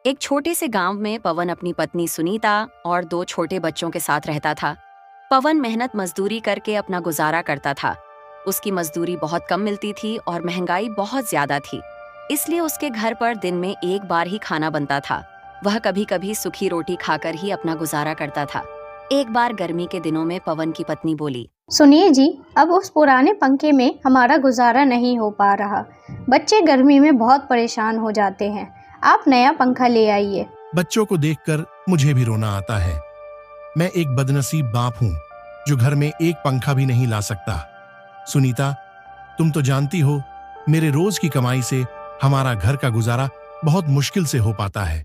एक छोटे से गांव में पवन अपनी पत्नी सुनीता और 2 छोटे बच्चों के साथ रहता था। पवन मेहनत मजदूरी करके अपना गुजारा करता था। उसकी मजदूरी बहुत कम मिलती थी और महंगाई बहुत ज्यादा थी, इसलिए उसके घर पर दिन में एक बार ही खाना बनता था। वह कभी कभी सूखी रोटी खाकर ही अपना गुजारा करता था। एक बार गर्मी के दिनों में पवन की पत्नी बोली, सुनिए जी, अब उस पुराने पंखे में हमारा गुजारा नहीं हो पा रहा। बच्चे गर्मी में बहुत परेशान हो जाते हैं। आप नया पंखा ले आइए। बच्चों को देखकर मुझे भी रोना आता है। मैं एक बदनसीब बाप हूँ जो घर में एक पंखा भी नहीं ला सकता। सुनीता, तुम तो जानती हो मेरे रोज की कमाई से हमारा घर का गुजारा बहुत मुश्किल से हो पाता है।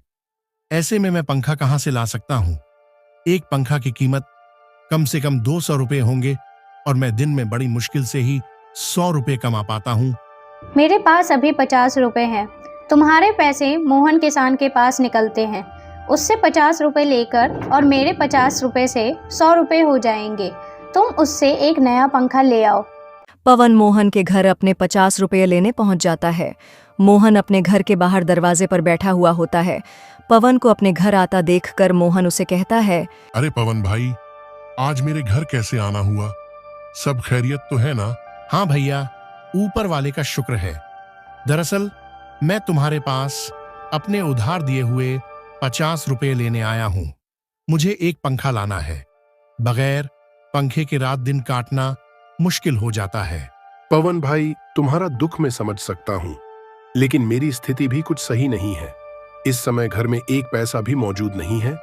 ऐसे में मैं पंखा कहाँ से ला सकता हूँ? एक पंखा की कीमत कम से कम 200 रुपए होंगे और मैं दिन में बड़ी मुश्किल से ही 100 रुपए कमा पाता हूँ। मेरे पास अभी 50 रुपए हैं। तुम्हारे पैसे मोहन किसान के पास निकलते हैं। उससे 50 रुपए लेकर और मेरे 50 रुपए से 100 रुपए हो जाएंगे। तुम उससे एक नया पंखा ले आओ। पवन मोहन के घर अपने 50 रुपये लेने पहुंच जाता है। मोहन अपने घर के बाहर दरवाजे पर बैठा हुआ होता है। पवन को अपने घर आता देखकर मोहन उसे कहता है, अरे पवन भाई, आज मेरे घर कैसे आना हुआ? सब खैरियत तो है ना? हाँ भैया, ऊपर वाले का शुक्र है। दरअसल मैं तुम्हारे पास अपने उधार दिए हुए 50 रुपए लेने आया हूँ। मुझे एक पंखा लाना है। बगैर पंखे के रात दिन काटना मुश्किल हो जाता है। पवन भाई, तुम्हारा दुख मैं समझ सकता हूँ, लेकिन मेरी स्थिति भी कुछ सही नहीं है। इस समय घर में एक पैसा भी मौजूद नहीं है।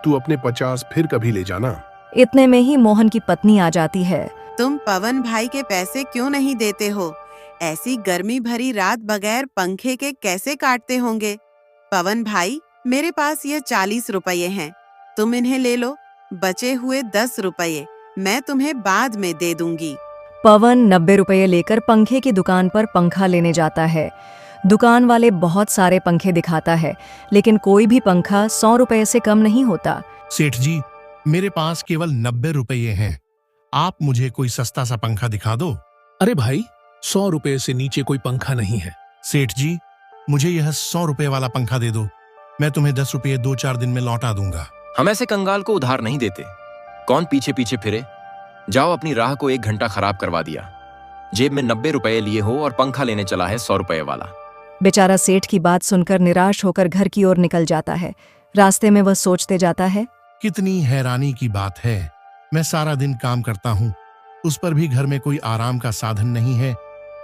तू अपने 50 फिर कभी ले जाना। इतने में ही मोहन की पत्नी आ जाती है। तुम पवन भाई के पैसे क्यों नहीं देते हो? ऐसी गर्मी भरी रात बगैर पंखे के कैसे काटते होंगे? पवन भाई, मेरे पास ये 40 रुपये हैं, तुम इन्हें ले लो। बचे हुए 10 रुपये मैं तुम्हें बाद में दे दूंगी। पवन 90 रुपये लेकर पंखे की दुकान पर पंखा लेने जाता है। दुकान वाले बहुत सारे पंखे दिखाता है, लेकिन कोई भी पंखा 100 रुपये से कम नहीं होता। सेठ जी, मेरे पास केवल 90 रुपये हैं। आप मुझे कोई सस्ता सा पंखा दिखा दो। अरे भाई, 100 रुपए से नीचे कोई पंखा नहीं है। सेठ जी, मुझे यह 100 रुपए वाला पंखा दे दो। मैं तुम्हें 10 रुपये 2-4 दिन में लौटा दूंगा। हम ऐसे कंगाल को उधार नहीं देते। कौन पीछे पीछे फिरे? जाओ, अपनी राह को 1 घंटा खराब करवा दिया। जेब में 90 रुपये लिए हो और पंखा लेने चला है 100 रुपये वाला। बेचारा सेठ की बात सुनकर निराश होकर घर की ओर निकल जाता है। रास्ते में वह सोचते जाता है, कितनी हैरानी की बात है। मैं सारा दिन काम करता हूँ, उस पर भी घर में कोई आराम का साधन नहीं है।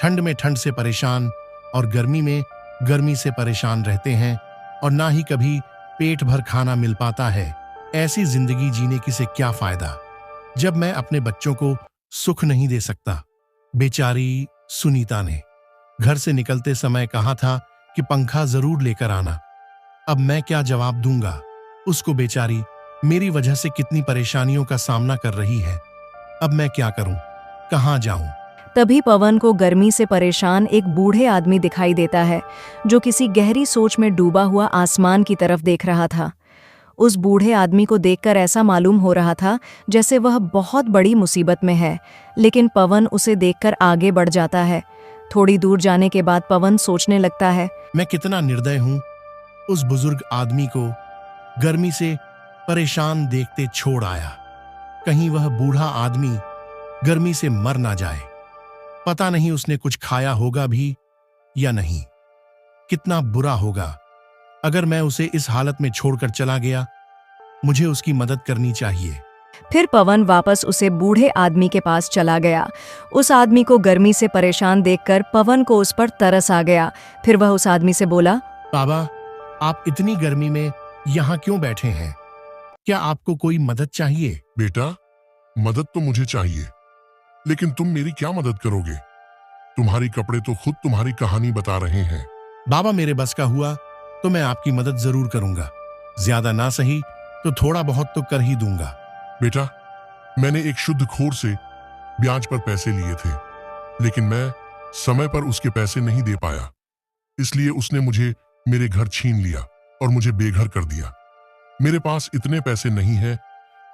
ठंड में ठंड से परेशान और गर्मी में गर्मी से परेशान रहते हैं और ना ही कभी पेट भर खाना मिल पाता है। ऐसी जिंदगी जीने की से क्या फायदा जब मैं अपने बच्चों को सुख नहीं दे सकता। बेचारी सुनीता ने घर से निकलते समय कहा था कि पंखा जरूर लेकर आना। अब मैं क्या जवाब दूंगा उसको? बेचारी मेरी वजह से कितनी परेशानियों का सामना कर रही है। अब मैं क्या करूं? कहां जाऊं? तभी पवन को गर्मी से परेशान एक बूढ़े आदमी दिखाई देता है, जो किसी गहरी सोच में डूबा हुआ आसमान की तरफ देख रहा था। उस बूढ़े आदमी को देखकर ऐसा मालूम हो रहा था जैसे वह बहुत बड़ी मुसीबत में है, लेकिन पवन उसे देखकर आगे बढ़ जाता है। थोड़ी दूर जाने के बाद पवन सोचने लगता है, मैं कितना निर्दय हूं। उस बुजुर्ग आदमी को गर्मी से परेशान देखते छोड़ आया। कहीं वह बूढ़ा आदमी गर्मी से मर ना जाए। पता नहीं उसने कुछ खाया होगा भी या नहीं। कितना बुरा होगा अगर मैं उसे इस हालत में छोड़कर चला गया। मुझे उसकी मदद करनी चाहिए। फिर पवन वापस उसे बूढ़े आदमी के पास चला गया। उस आदमी को गर्मी से परेशान देखकर पवन को उस पर तरस आ गया। फिर वह उस आदमी से बोला, बाबा, आप इतनी गर्मी में यहाँ क्यों बैठे हैं? क्या आपको कोई मदद चाहिए? बेटा, मदद तो मुझे चाहिए, लेकिन तुम मेरी क्या मदद करोगे? तुम्हारे कपड़े तो खुद तुम्हारी कहानी बता रहे हैं। बाबा, मेरे बस का हुआ तो मैं आपकी मदद जरूर करूंगा। ज्यादा ना सही तो थोड़ा बहुत तो कर ही दूंगा। बेटा, मैंने एक शुद्ध खोर से ब्याज पर पैसे लिए थे, लेकिन मैं समय पर उसके पैसे नहीं दे पाया। इसलिए उसने मुझे मेरे घर छीन लिया और मुझे बेघर कर दिया। मेरे पास इतने पैसे नहीं है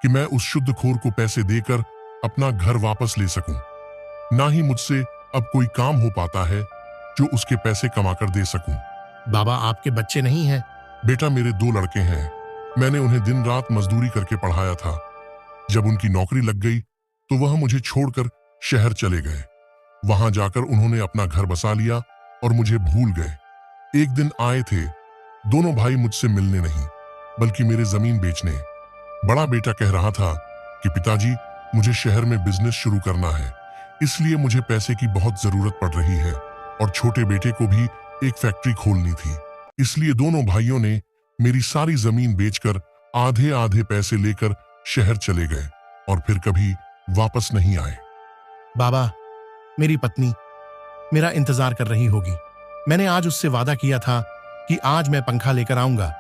कि मैं उस शुद्ध खोर को पैसे देकर अपना घर वापस ले सकूं। ना ही मुझसे अब कोई काम हो पाता है जो उसके पैसे कमा कर दे सकूं। बाबा, आपके बच्चे नहीं हैं बेटा, मेरे 2 लड़के हैं। मैंने उन्हें दिन रात मजदूरी करके पढ़ाया था। जब उनकी नौकरी लग गई तो वह मुझे छोड़कर शहर चले गए। वहां जाकर उन्होंने अपना घर बसा लिया और मुझे भूल गए। एक दिन आए थे। दोनों भाई मुझसे मिलने नहीं, बल्कि मेरे जमीन बेचने। बड़ा बेटा कह रहा था कि पिताजी, मुझे शहर में बिजनेस शुरू करना है, इसलिए मुझे पैसे की बहुत जरूरत पड़ रही है। और छोटे बेटे को भी एक फैक्ट्री खोलनी थी, इसलिए दोनों भाइयों ने मेरी सारी जमीन बेचकर आधे आधे पैसे लेकर शहर चले गए और फिर कभी वापस नहीं आए। बाबा, मेरी पत्नी मेरा इंतजार कर रही होगी। मैंने आज उससे वादा किया था कि आज मैं पंखा लेकर आऊंगा,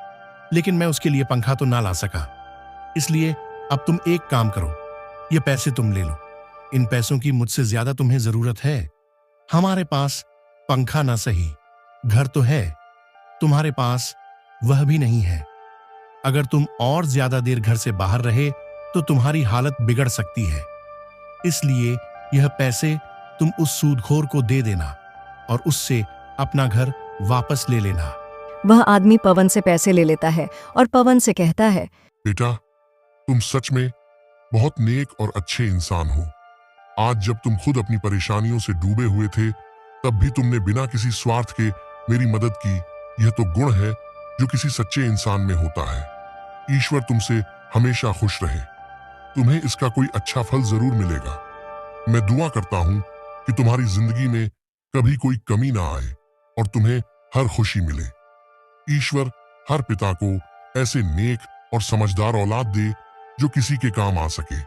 लेकिन मैं उसके लिए पंखा तो ना ला सका। इसलिए अब तुम एक काम करो, ये पैसे तुम ले लो। इन पैसों की मुझसे ज्यादा तुम्हें जरूरत है। हमारे पास पंखा ना सही, घर तो है, तुम्हारे पास वह भी नहीं है। अगर तुम और ज्यादा देर घर से बाहर रहे तो तुम्हारी हालत बिगड़ सकती है। इसलिए यह पैसे तुम उस सूदखोर को दे देना और उससे अपना घर वापस ले लेना। वह आदमी पवन से पैसे ले लेता है और पवन से कहता है, बेटा, तुम सच में बहुत नेक और अच्छे इंसान हो। आज जब तुम खुद अपनी परेशानियों से डूबे हुए थे, तब भी तुमने बिना किसी स्वार्थ के मेरी मदद की। यह तो गुण है जो किसी सच्चे इंसान में होता है। ईश्वर तुमसे हमेशा खुश रहे। तुम्हें इसका कोई अच्छा फल जरूर मिलेगा। मैं दुआ करता हूं कि तुम्हारी जिंदगी में कभी कोई कमी ना आए और तुम्हें हर खुशी मिले। ईश्वर हर पिता को ऐसे नेक और समझदार औलाद दे जो किसी के काम आ सके।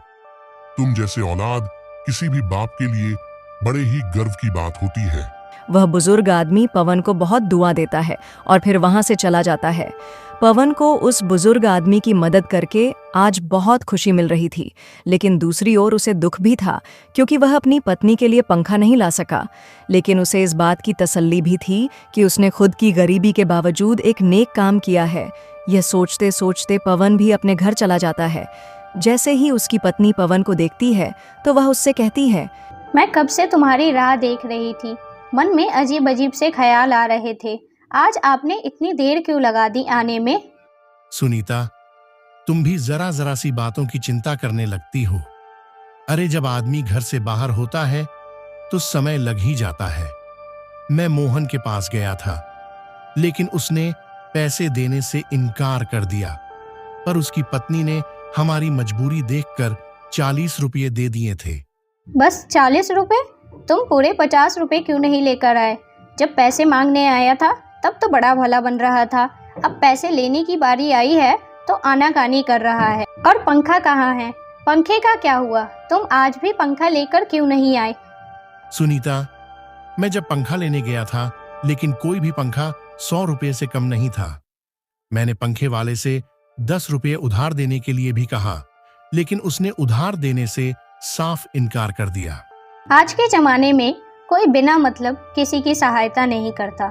तुम जैसे औलाद किसी भी बाप के लिए बड़े ही गर्व की बात होती है। वह बुजुर्ग आदमी पवन को बहुत दुआ देता है और फिर वहां से चला जाता है। पवन को उस बुजुर्ग आदमी की मदद करके आज बहुत खुशी मिल रही थी, लेकिन दूसरी ओर उसे दुख भी था क्योंकि वह अपनी पत्नी के लिए पंखा नहीं ला सका। लेकिन उसे इस बात की तसल्ली भी थी कि उसने खुद की गरीबी के बावजूद एक नेक काम किया है। यह सोचते सोचते पवन भी अपने घर चला जाता है। जैसे ही उसकी पत्नी पवन को देखती है तो वह उससे कहती है, मैं कब से तुम्हारी राह देख रही थी। मन में अजीब अजीब से ख्याल आ रहे थे। आज आपने इतनी देर क्यों लगा दी आने में? सुनीता, तुम भी जरा जरा सी बातों की चिंता करने लगती हो। अरे, जब आदमी घर से बाहर होता है तो समय लग ही जाता है। मैं मोहन के पास गया था, लेकिन उसने पैसे देने से इनकार कर दिया। पर उसकी पत्नी ने हमारी मजबूरी देखकर 40 रुपये दे दिए थे। बस 40 रुपए? तुम पूरे 50 रुपए क्यों नहीं लेकर आए? जब पैसे मांगने आया था तब तो बड़ा भला बन रहा था। अब पैसे लेने की बारी आई है तो आनाकानी कर रहा है। और पंखा कहाँ है? पंखे का क्या हुआ? तुम आज भी पंखा लेकर क्यों नहीं आए? सुनीता, मैं जब पंखा लेने गया था, लेकिन कोई भी पंखा 100 रुपये से कम नहीं था। मैंने पंखे वाले से 10 रुपये उधार देने के लिए भी कहा, लेकिन उसने उधार देने से साफ इनकार कर दिया। आज के जमाने में कोई बिना मतलब किसी की सहायता नहीं करता।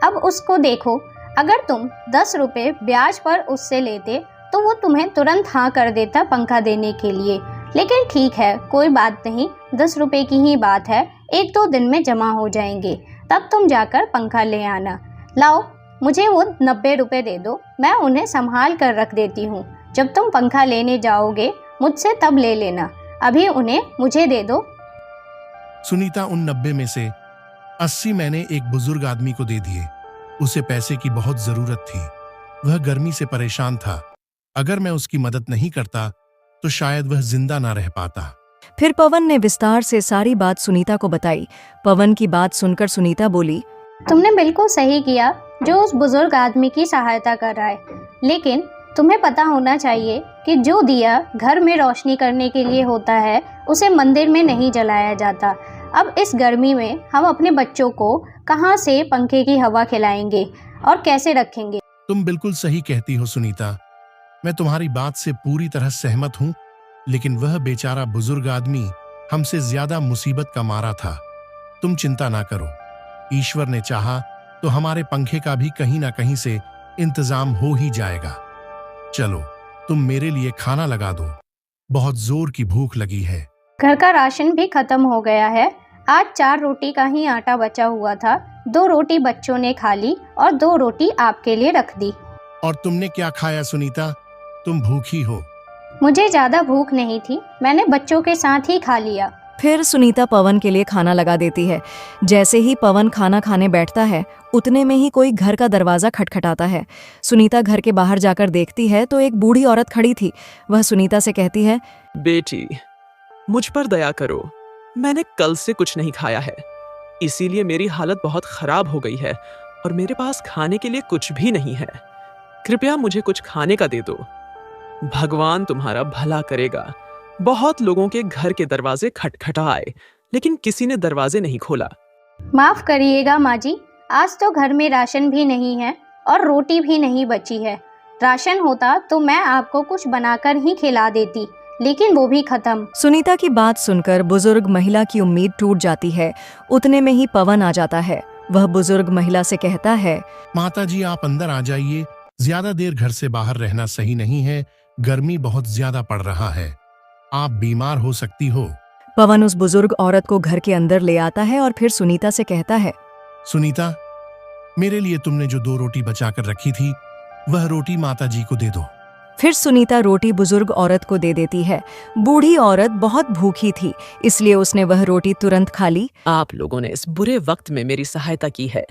अब उसको देखो, अगर तुम 10 रुपये ब्याज पर उससे लेते तो वो तुम्हें तुरंत हाँ कर देता पंखा देने के लिए। लेकिन ठीक है, कोई बात नहीं, 10 रुपये की ही बात है, 1-2 दिन में जमा हो जाएंगे, तब तुम जाकर पंखा ले आना। लाओ, मुझे वो 90 रुपये दे दो, मैं उन्हें संभाल कर रख देती हूँ। जब तुम पंखा लेने जाओगे मुझसे तब ले लेना, अभी उन्हें मुझे दे दो। सुनीता, उन 90 में से 80 मैंने एक बुजुर्ग आदमी को दे दिए। उसे पैसे की बहुत जरूरत थी। वह गर्मी से परेशान था। अगर मैं उसकी मदद नहीं करता तो शायद वह जिंदा ना रह पाता। फिर पवन ने विस्तार से सारी बात सुनीता को बताई। पवन की बात सुनकर सुनीता बोली, तुमने बिल्कुल सही किया जो उस बुजुर्ग आदमी की सहायता कर रहा है, लेकिन तुम्हें पता होना चाहिए कि जो दिया घर में रोशनी करने के लिए होता है उसे मंदिर में नहीं जलाया जाता। अब इस गर्मी में हम अपने बच्चों को कहाँ से पंखे की हवा खिलाएंगे और कैसे रखेंगे? तुम बिल्कुल सही कहती हो सुनीता, मैं तुम्हारी बात से पूरी तरह सहमत हूँ, लेकिन वह बेचारा बुजुर्ग आदमी हमसे ज्यादा मुसीबत का मारा था। तुम चिंता ना करो, ईश्वर ने चाहा तो हमारे पंखे का भी कहीं ना कहीं से इंतजाम हो ही जाएगा। चलो, तुम मेरे लिए खाना लगा दो, बहुत जोर की भूख लगी है। घर का राशन भी खत्म हो गया है। आज 4 रोटी का ही आटा बचा हुआ था। 2 रोटी बच्चों ने खा ली और 2 रोटी आपके लिए रख दी। और तुमने क्या खाया सुनीता? तुम भूखी हो। मुझे ज़्यादा भूख नहीं थी, मैंने बच्चों के साथ ही खा लिया। फिर सुनीता पवन के लिए खाना लगा देती है। जैसे ही पवन खाना खाने बैठता है, उतने में ही कोई घर का दरवाजा खटखटाता है। सुनीता घर के बाहर जाकर देखती है तो एक बूढ़ी औरत खड़ी थी। वह सुनीता से कहती है, बेटी, मुझ पर दया करो। मैंने कल से कुछ नहीं खाया है, इसीलिए मेरी हालत बहुत खराब हो गई है और मेरे पास खाने के लिए कुछ भी नहीं है। कृपया मुझे कुछ खाने का दे दो। भगवान तुम्हारा भला करेगा। बहुत लोगों के घर के दरवाजे खटखटाए, लेकिन किसी ने दरवाजे नहीं खोला। माफ़ करिएगा माँ जी, आज तो घर में राशन भी नहीं है और रोटी भी नहीं बची है। राशन होता तो मैं आपको कुछ बनाकर ही खिला देती, लेकिन वो भी खत्म। सुनीता की बात सुनकर बुजुर्ग महिला की उम्मीद टूट जाती है। उतने में ही पवन आ जाता है। वह बुजुर्ग महिला से कहता है, माता जी आप अंदर आ जाइए, ज्यादा देर घर से बाहर रहना सही नहीं है, गर्मी बहुत ज्यादा पड़ रहा है, आप बीमार हो सकती हो। पवन उस बुजुर्ग औरत को घर के अंदर ले आता है और फिर सुनीता से कहता है, सुनीता, मेरे लिए तुमने जो 2 रोटी बचाकर रखी थी, वह रोटी माता जी को दे दो। फिर सुनीता रोटी बुजुर्ग औरत को दे देती है। बूढ़ी औरत बहुत भूखी थी, इसलिए उसने वह रोटी तुरंत खा ली। आप लोगों ने इस बुरे वक्त में मेरी सहायता की है।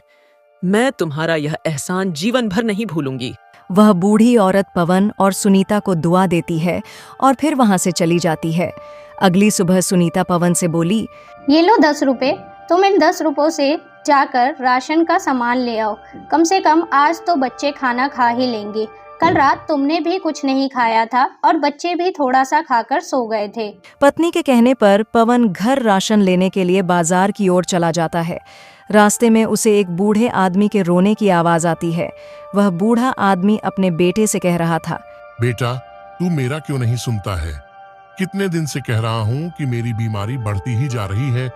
मैं तुम्हारा यह एहसान जीवन भर नहीं भूलूंगी। वह बूढ़ी औरत पवन और सुनीता को दुआ देती है और फिर वहां से चली जाती है। अगली सुबह सुनीता पवन से बोली, ये लो 10 रुपए, तुम इन 10 रुपयों से जाकर राशन का सामान ले आओ। कम से कम आज तो बच्चे खाना खा ही लेंगे। कल रात तुमने भी कुछ नहीं खाया था और बच्चे भी थोड़ा सा खाकर सो गए थे। पत्नी के कहने पर पवन घर राशन लेने के लिए बाजार की ओर चला जाता है। रास्ते में उसे एक बूढ़े आदमी के रोने की आवाज आती है। वह बूढ़ा आदमी अपने बेटे से कह रहा था, बेटा, तू मेरा क्यों नहीं सुनता है? कितने दिन से कह रहा हूँ कि मेरी बीमारी बढ़ती ही जा रही है,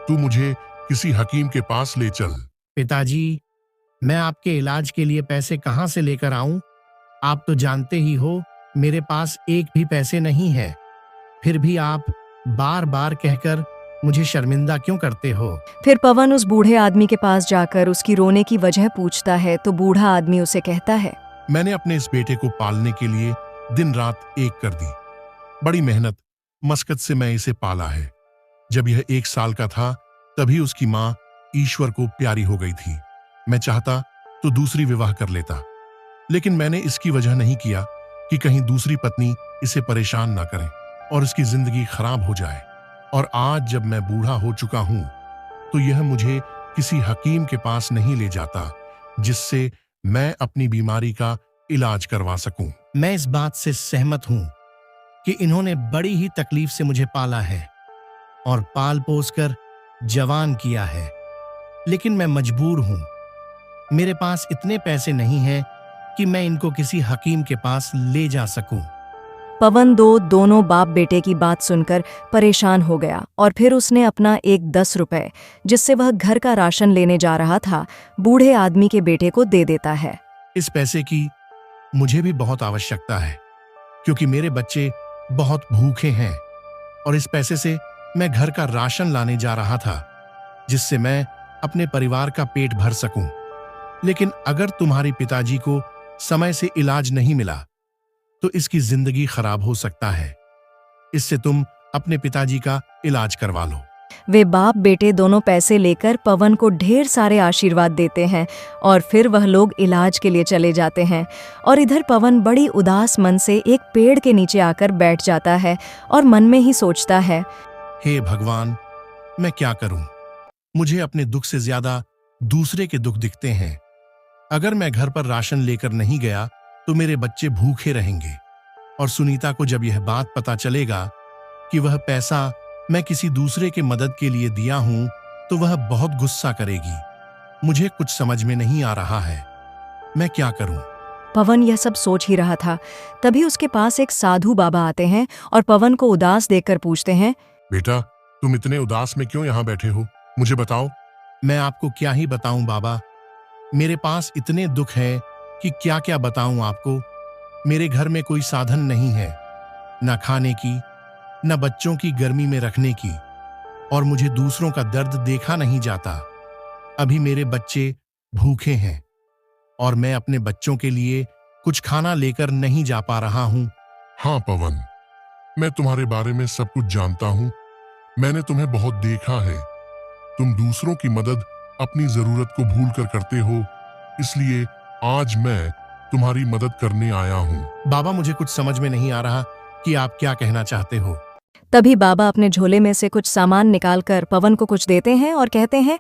तू मुझे किसी हकीम के पास ले चल। पिताजी, मैं आपके इलाज के लिए पैसे कहाँ से लेकर आऊं? आप तो जानते ही हो मेरे पास एक भी पैसे नहीं है। फिर भी आप बार बार कहकर मुझे शर्मिंदा क्यों करते हो? फिर पवन उस बूढ़े आदमी के पास जाकर उसकी रोने की वजह पूछता है तो बूढ़ा आदमी उसे कहता है, मैंने अपने इस बेटे को पालने के लिए दिन रात एक कर दी। बड़ी मेहनत मशक्कत से मैं इसे पाला है। जब यह 1 साल का था तभी उसकी माँ ईश्वर को प्यारी हो गई थी। मैं चाहता तो दूसरी विवाह कर लेता, लेकिन मैंने इसकी वजह नहीं किया कि कहीं दूसरी पत्नी इसे परेशान ना करे और इसकी जिंदगी खराब हो जाए। और आज जब मैं बूढ़ा हो चुका हूं तो यह मुझे किसी हकीम के पास नहीं ले जाता जिससे मैं अपनी बीमारी का इलाज करवा सकूं। मैं इस बात से सहमत हूं कि इन्होंने बड़ी ही तकलीफ से मुझे पाला है और पाल पोस कर जवान किया है, लेकिन मैं मजबूर हूं। मेरे पास इतने पैसे नहीं हैं कि मैं इनको किसी हकीम के पास ले जा सकूं। पवन दोनों बाप बेटे की बात सुनकर परेशान हो गया और फिर उसने अपना एक 10 रुपए, जिससे वह घर का राशन लेने जा रहा था, बूढ़े आदमी के बेटे को दे देता है। इस पैसे की मुझे भी बहुत आवश्यकता है क्योंकि मेरे बच्चे बहुत भूखे हैं और इस पैसे से मैं घर का राशन लाने जा रहा था जिससे मैं अपने परिवार का पेट भर सकूं। लेकिन अगर तुम्हारे पिताजी को समय से इलाज नहीं मिला तो इसकी जिंदगी खराब हो सकता है। इससे तुम अपने पिताजी का इलाज करवा लो। वे बाप बेटे दोनों पैसे लेकर पवन को ढेर सारे आशीर्वाद देते हैं और फिर वह लोग इलाज के लिए चले जाते हैं। और इधर पवन बड़ी उदास मन से एक पेड़ के नीचे आकर बैठ जाता है और मन में ही सोचता है, हे भगवान, मैं क्या करूं? मुझे अपने दुख से ज्यादा दूसरे के दुख दिखते हैं। अगर मैं घर पर राशन लेकर नहीं गया तो मेरे बच्चे भूखे रहेंगे और सुनीता को जब यह बात पता चलेगा कि वह पैसा मैं किसी दूसरे के मदद के लिए दिया हूं तो वह बहुत गुस्सा करेगी। मुझे कुछ समझ में नहीं आ रहा है, मैं क्या करूं? पवन यह सब सोच ही रहा था, तभी उसके पास एक साधु बाबा आते हैं और पवन को उदास देखकर पूछते हैं, बेटा, तुम इतने उदास में क्यों यहाँ बैठे हो? मुझे बताओ। मैं आपको क्या ही बताऊं बाबा, मेरे पास इतने दुख हैं कि क्या क्या बताऊं आपको। मेरे घर में कोई साधन नहीं है, न खाने की न बच्चों की गर्मी में रखने की, और मुझे दूसरों का दर्द देखा नहीं जाता। अभी मेरे बच्चे भूखे हैं और मैं अपने बच्चों के लिए कुछ खाना लेकर नहीं जा पा रहा हूँ। हाँ पवन, मैं तुम्हारे बारे में सब कुछ जानता हूँ। मैंने तुम्हें बहुत देखा है। तुम दूसरों की मदद अपनी जरूरत को भूल कर करते हो, इसलिए आज मैं तुम्हारी मदद करने आया हूँ। बाबा, मुझे कुछ समझ में नहीं आ रहा कि आप क्या कहना चाहते हो। तभी बाबा अपने झोले में से कुछ सामान निकालकर पवन को कुछ देते हैं और कहते हैं,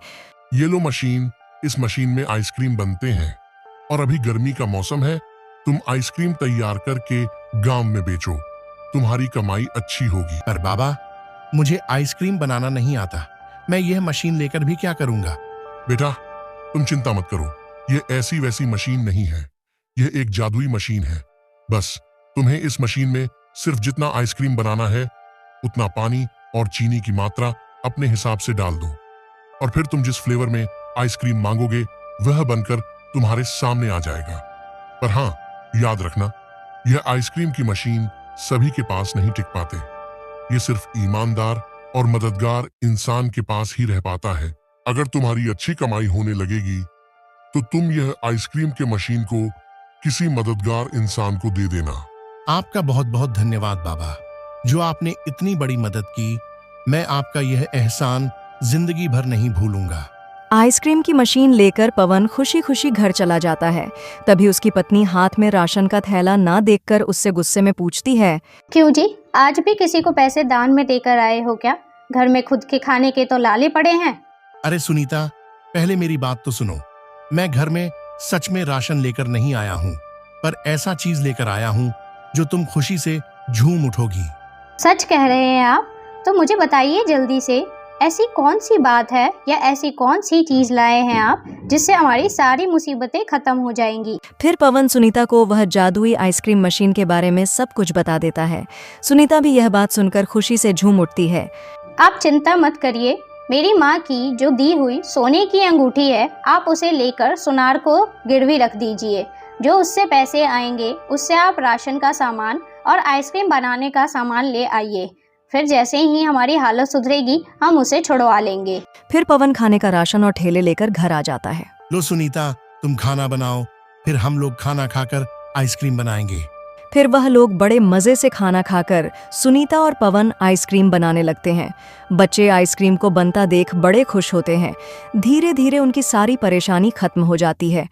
ये लो मशीन, इस मशीन में आइसक्रीम बनते हैं और अभी गर्मी का मौसम है। तुम आइसक्रीम तैयार करके गांव में बेचो, तुम्हारी कमाई अच्छी होगी। पर बाबा, मुझे आइसक्रीम बनाना नहीं आता। मैं यह मशीन लेकर भी क्या करूंगा? बेटा, तुम चिंता मत करो, यह ऐसी वैसी मशीन नहीं है। यह एक जादुई मशीन है। बस तुम्हें इस मशीन में सिर्फ जितना आइसक्रीम बनाना है उतना पानी और चीनी की मात्रा अपने हिसाब से डाल दो, और फिर तुम जिस फ्लेवर में आइसक्रीम मांगोगे वह बनकर तुम्हारे सामने आ जाएगा। पर हाँ, याद रखना, यह आइसक्रीम की मशीन सभी के पास नहीं टिक पाते। ये सिर्फ ईमानदार और मददगार इंसान के पास ही रह पाता है। अगर तुम्हारी अच्छी कमाई होने लगेगी तो तुम यह आइसक्रीम के मशीन को किसी मददगार इंसान को दे देना। आपका बहुत बहुत धन्यवाद बाबा, जो आपने इतनी बड़ी मदद की। मैं आपका यह एहसान जिंदगी भर नहीं भूलूंगा। आइसक्रीम की मशीन लेकर पवन खुशी खुशी घर चला जाता है। तभी उसकी पत्नी हाथ में राशन का थैला ना देखकर उससे गुस्से में पूछती है, क्यों जी, आज भी किसी को पैसे दान में देकर आए हो क्या? घर में खुद के खाने के तो लाले पड़े हैं। अरे सुनीता, पहले मेरी बात तो सुनो। मैं घर में सच में राशन लेकर नहीं आया हूँ, पर ऐसा चीज लेकर आया हूँ जो तुम खुशी से झूम उठोगी। सच कह रहे हैं आप? तो मुझे बताइए जल्दी से, ऐसी कौन सी बात है या ऐसी कौन सी चीज लाए हैं आप जिससे हमारी सारी मुसीबतें खत्म हो जाएंगी? फिर पवन सुनीता को वह जादुई आइसक्रीम मशीन के बारे में सब कुछ बता देता है। सुनीता भी यह बात सुनकर खुशी से झूम उठती है। आप चिंता मत करिए, मेरी माँ की जो दी हुई सोने की अंगूठी है, आप उसे लेकर सुनार को गिरवी रख दीजिए। जो उससे पैसे आएंगे उससे आप राशन का सामान और आइसक्रीम बनाने का सामान ले आइए। फिर जैसे ही हमारी हालत सुधरेगी हम उसे छुड़वा लेंगे। फिर पवन खाने का राशन और ठेले लेकर घर आ जाता है। लो सुनीता, तुम खाना बनाओ, फिर हम लोग खाना खाकर आइसक्रीम बनाएंगे। फिर वह लोग बड़े मजे से खाना खाकर सुनीता और पवन आइसक्रीम बनाने लगते हैं। बच्चे आइसक्रीम को बनता देख बड़े खुश होते हैं। धीरे धीरे उनकी सारी परेशानी खत्म हो जाती है।